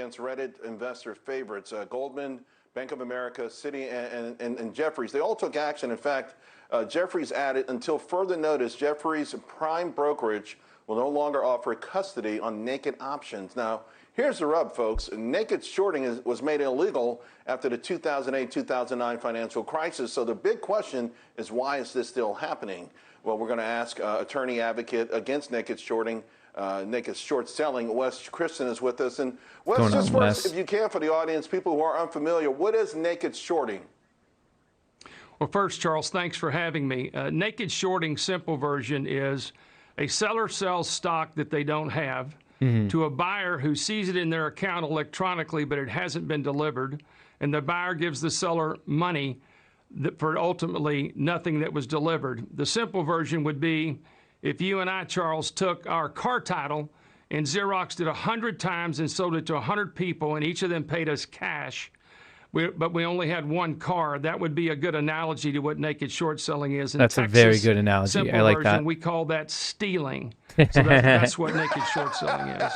Against Reddit investor favorites, Goldman, Bank of America, Citi, and Jefferies. They all took action. In fact, Jefferies added, until further notice, Jefferies prime brokerage will no longer offer custody on naked options. Now, here's the rub, folks. Naked shorting was made illegal after the 2008-2009 financial crisis. So the big question is, why is this still happening? Well, we're going to ask attorney advocate against naked shorting, naked short selling, Wes Christian is with us. And Wes, just first, if you can, for the audience, people who are unfamiliar, what is naked shorting? Well, first, Charles, thanks for having me. Naked shorting, simple version, is a seller sells stock that they don't have to a buyer who sees it in their account electronically, but it hasn't been delivered, and the buyer gives the seller money for ultimately nothing that was delivered. The simple version would be if you and I, Charles, took our car title and Xeroxed it 100 times and sold it to 100 people, and each of them paid us cash, but we only had one car. That would be a good analogy to what naked short selling is. In That's Texas, a very good analogy. Simple I like version, that. we call that stealing. So that's what naked short selling is.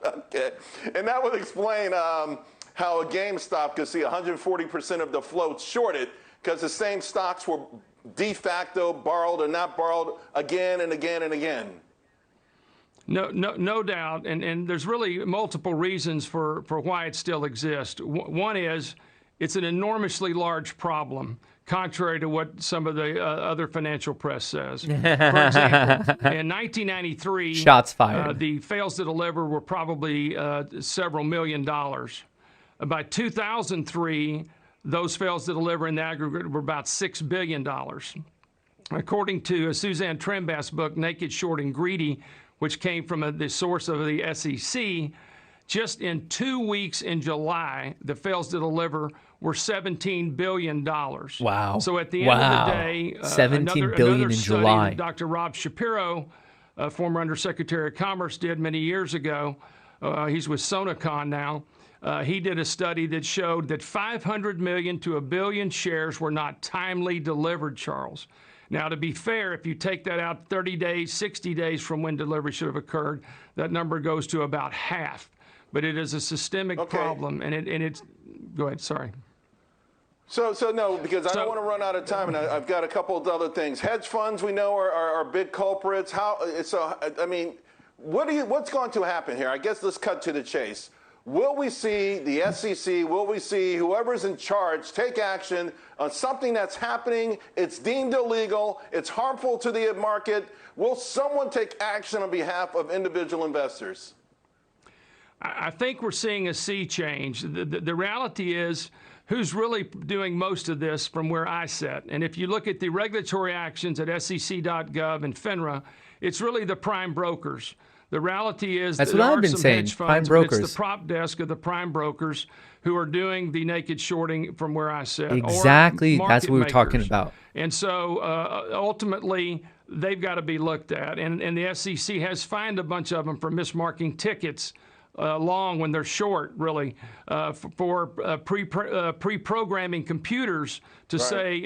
Okay. And that would explain how a GameStop could see 140% of the float shorted, because the same stocks were de facto borrowed or not borrowed again and again and again. No doubt, and there's really multiple reasons for why it still exists. One is it's an enormously large problem, contrary to what some of the other financial press says. For example, in 1993, shots fired. The fails to deliver were probably several $1 million. By 2003, those fails to deliver in the aggregate were about $6 billion. According to Suzanne Trembass's book, Naked Shorting Greedy, which came from the source of the SEC, just in 2 weeks in July, the fails to deliver were $17 billion. Wow. So at the end of the day, $17 billion in July. Dr. Rob Shapiro, former Undersecretary of Commerce, did many years ago. He's with Sonacon now. He did a study that showed that 500 million to 1 billion shares were not timely delivered, Charles. Now, to be fair, if you take that out 30 days, 60 days from when delivery should have occurred, that number goes to about half. But it is a systemic problem, and it's go ahead, sorry. So no, because I don't want to run out of time, and I've got a couple of other things. Hedge funds, we know, are big culprits. I mean, what's going to happen here? I guess let's cut to the chase. Will we see the SEC, will we see whoever's in charge take action on something that's happening, it's deemed illegal, it's harmful to the market? Will someone take action on behalf of individual investors? I think we're seeing a sea change. The reality is, who's really doing most of this from where I sit? And if you look at the regulatory actions at SEC.gov and FINRA, it's really the prime brokers. The reality is that's that what there I've are been some saying. hedge funds, prime brokers. but it's the prop desk of the prime brokers who are doing the naked shorting from where I sit. Exactly. Or that's what we were talking makers. about. And so ultimately, they've got to be looked at. And the SEC has fined a bunch of them for mismarking tickets long when they're short, really, for pre-programming computers to say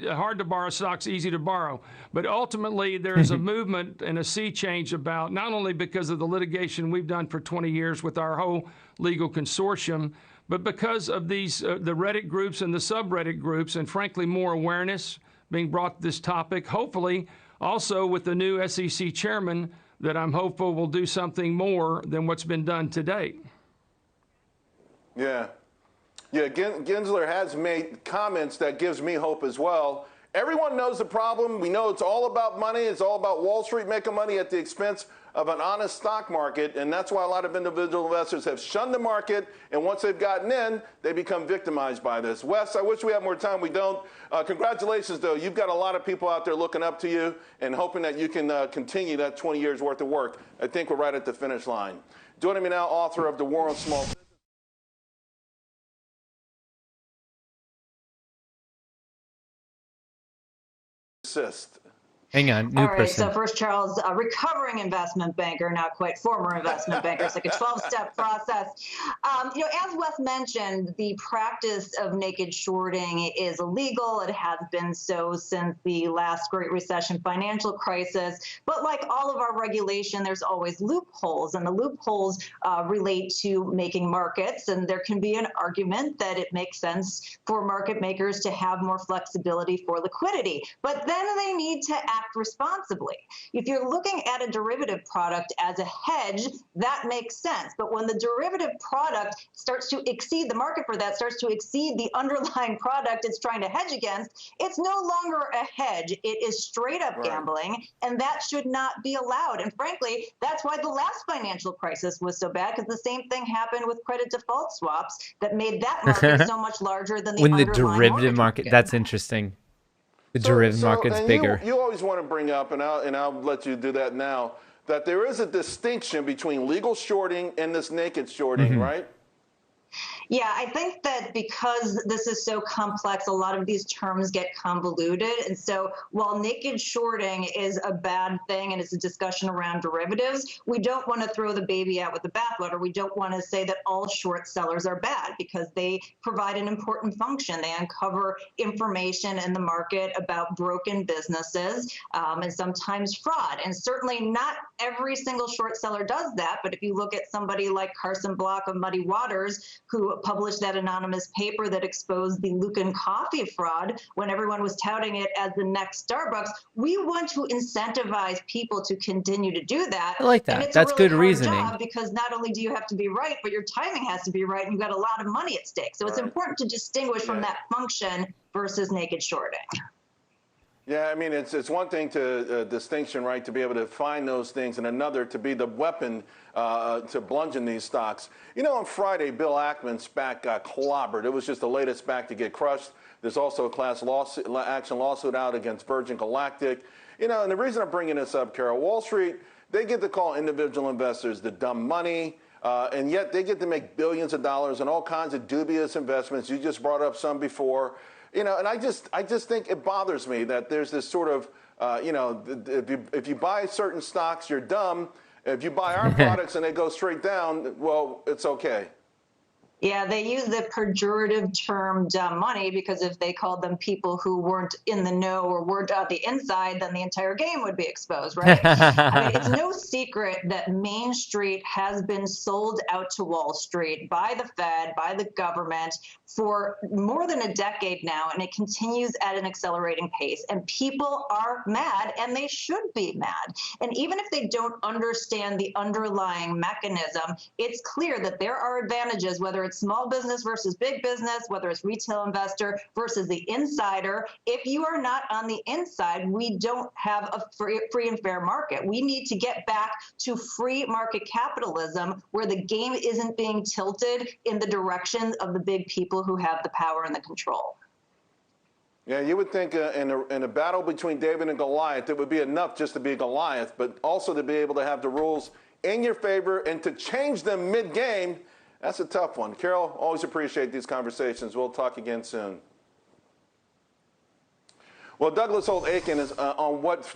hard to borrow stocks, easy to borrow. But ultimately, there's a movement and a sea change about, not only because of the litigation we've done for 20 years with our whole legal consortium, but because of these the Reddit groups and the subreddit groups, and frankly, more awareness being brought to this topic, hopefully also with the new SEC chairman that I'm hopeful will do something more than what's been done to date. Yeah. Gensler has made comments that gives me hope as well. Everyone knows the problem. We know it's all about money. It's all about Wall Street making money at the expense of an honest stock market, and that's why a lot of individual investors have shunned the market, and once they've gotten in, they become victimized by this. Wes, I wish we had more time. We don't. Congratulations, though. You've got a lot of people out there looking up to you and hoping that you can continue that 20 years worth of work. I think we're right at the finish line. Joining me now, author of The War on Small Business. Hang on, new All right, person. so first, Charles, a recovering investment banker, not quite former investment banker. It's like a 12-step process. As Wes mentioned, the practice of naked shorting is illegal. It has been so since the last Great Recession financial crisis. But like all of our regulation, there's always loopholes, and the loopholes relate to making markets. And there can be an argument that it makes sense for market makers to have more flexibility for liquidity. But then they need to act responsibly. If you're looking at a derivative product as a hedge, that makes sense. But when the derivative product starts to exceed, the market for that starts to exceed the underlying product it's trying to hedge against, it's no longer a hedge. It is straight up gambling, and that should not be allowed. And frankly, that's why the last financial crisis was so bad, because the same thing happened with credit default swaps that made that market so much larger than the When the underlying derivative market. that's interesting. The derivative market's bigger. You always want to bring up, and I'll let you do that now, that there is a distinction between legal shorting and this naked shorting, right? Yeah, I think that because this is so complex, a lot of these terms get convoluted. And so while naked shorting is a bad thing and it's a discussion around derivatives, we don't want to throw the baby out with the bathwater. We don't want to say that all short sellers are bad, because they provide an important function. They uncover information in the market about broken businesses and sometimes fraud. And certainly not every single short seller does that. But if you look at somebody like Carson Block of Muddy Waters, who published that anonymous paper that exposed the Lucan coffee fraud when everyone was touting it as the next Starbucks, we want to incentivize people to continue to do that. I like that. And it's That's a really good hard reasoning. job, because not only do you have to be right, but your timing has to be right, and you've got a lot of money at stake. So it's important to distinguish from that function versus naked shorting. Yeah, I mean, it's one thing to distinction, right, to be able to find those things, and another to be the weapon to bludgeon these stocks. You know, on Friday, Bill Ackman's SPAC got clobbered. It was just the latest SPAC to get crushed. There's also a class action lawsuit out against Virgin Galactic. You know, and the reason I'm bringing this up, Carol, Wall Street, they get to call individual investors the dumb money, and yet they get to make billions of dollars on all kinds of dubious investments. You just brought up some before. You know, and I just think it bothers me that there's this sort of, if you buy certain stocks, you're dumb. If you buy our products and they go straight down, well, it's okay. Yeah, they use the pejorative term dumb money, because if they called them people who weren't in the know or weren't on the inside, then the entire game would be exposed, right? I mean, it's no secret that Main Street has been sold out to Wall Street by the Fed, by the government, for more than a decade now, and it continues at an accelerating pace. And people are mad, and they should be mad. And even if they don't understand the underlying mechanism, it's clear that there are advantages, whether it's small business versus big business, whether it's retail investor versus the insider. If you are not on the inside, we don't have a free and fair market. We need to get back to free market capitalism, where the game isn't being tilted in the direction of the big people who have the power and the control. Yeah, you would think in a battle between David and Goliath, it would be enough just to be Goliath, but also to be able to have the rules in your favor and to change them mid-game. That's a tough one. Carol, always appreciate these conversations. We'll talk again soon. Well, Douglas Holt-Eakin is on what